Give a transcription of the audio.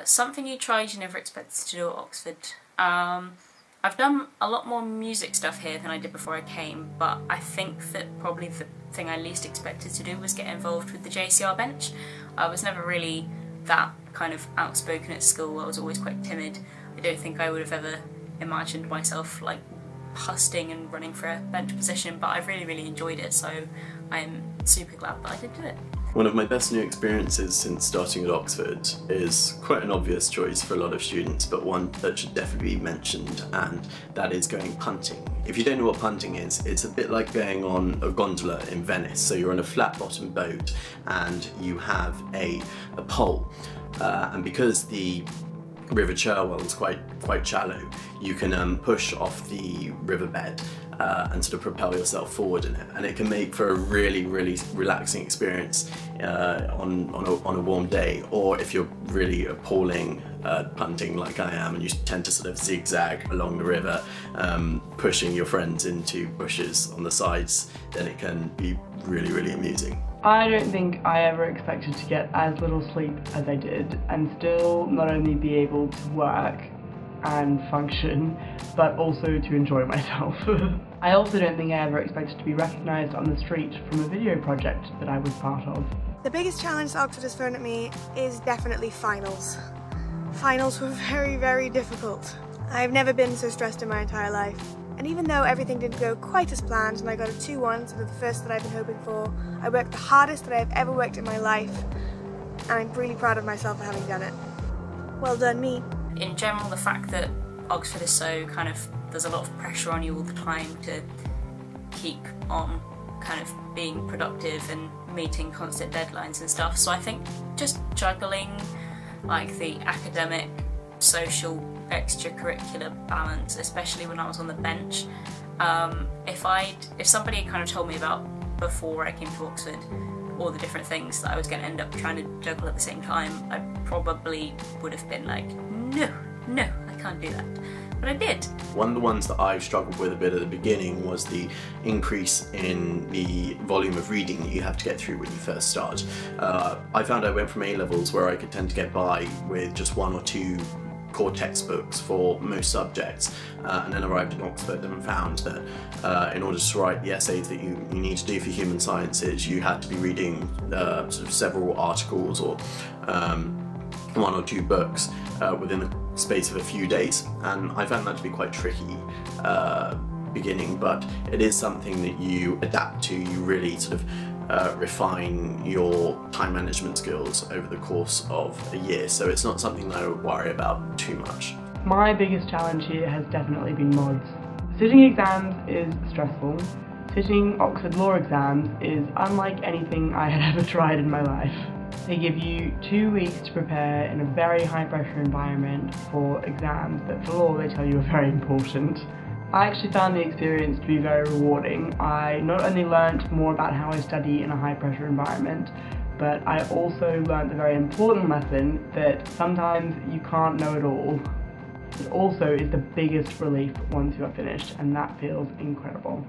Something you tried you never expected to do at Oxford. I've done a lot more music stuff here than I did before I came, but I think that probably the thing I least expected to do was get involved with the JCR bench. I was never really that kind of outspoken at school. I was always quite timid. I don't think I would have ever imagined myself like husting and running for a bench position, but I've really enjoyed it, so I'm super glad that I did do it. One of my best new experiences since starting at Oxford is quite an obvious choice for a lot of students, but one that should definitely be mentioned, and that is going punting. If you don't know what punting is, it's a bit like going on a gondola in Venice. So you're on a flat bottom boat and you have a pole, and because the River Cherwell is quite shallow, you can push off the riverbed and sort of propel yourself forward in it, and it can make for a really relaxing experience on a warm day, or if you're really appalling punting like I am and you tend to sort of zigzag along the river, pushing your friends into bushes on the sides, then it can be really amusing. I don't think I ever expected to get as little sleep as I did and still not only be able to work and function, but also to enjoy myself. I also don't think I ever expected to be recognised on the street from a video project that I was part of. The biggest challenge Oxford has thrown at me is definitely finals. Finals were very difficult. I've never been so stressed in my entire life. And even though everything didn't go quite as planned and I got a 2-1, so the first that I've been hoping for, I worked the hardest that I've ever worked in my life, and I'm really proud of myself for having done it. Well done, me. In general, the fact that Oxford is so kind of, there's a lot of pressure on you all the time to keep on kind of being productive and meeting constant deadlines and stuff, so I think just juggling like the academic, social, extracurricular balance, especially when I was on the bench. If somebody had kind of told me about before I came to Oxford all the different things that I was going to end up trying to juggle at the same time, I probably would have been like, no, I can't do that. But I did. One of the ones that I struggled with a bit at the beginning was the increase in the volume of reading that you have to get through when you first start. I found I went from A-levels where I could tend to get by with just 1 or 2 core textbooks for most subjects, and then arrived in Oxford and found that in order to write the essays that you need to do for human sciences, you had to be reading sort of several articles or 1 or 2 books within the space of a few days, and I found that to be quite tricky beginning, but it is something that you adapt to. You really sort of refine your time management skills over the course of a year, so it's not something that I would worry about too much. My biggest challenge here has definitely been mods. Sitting exams is stressful. Sitting Oxford Law exams is unlike anything I had ever tried in my life. They give you 2 weeks to prepare in a very high pressure environment for exams that for law they tell you are very important. I actually found the experience to be very rewarding. I not only learnt more about how I study in a high pressure environment, but I also learnt the very important lesson that sometimes you can't know it all. It also is the biggest relief once you are finished, and that feels incredible.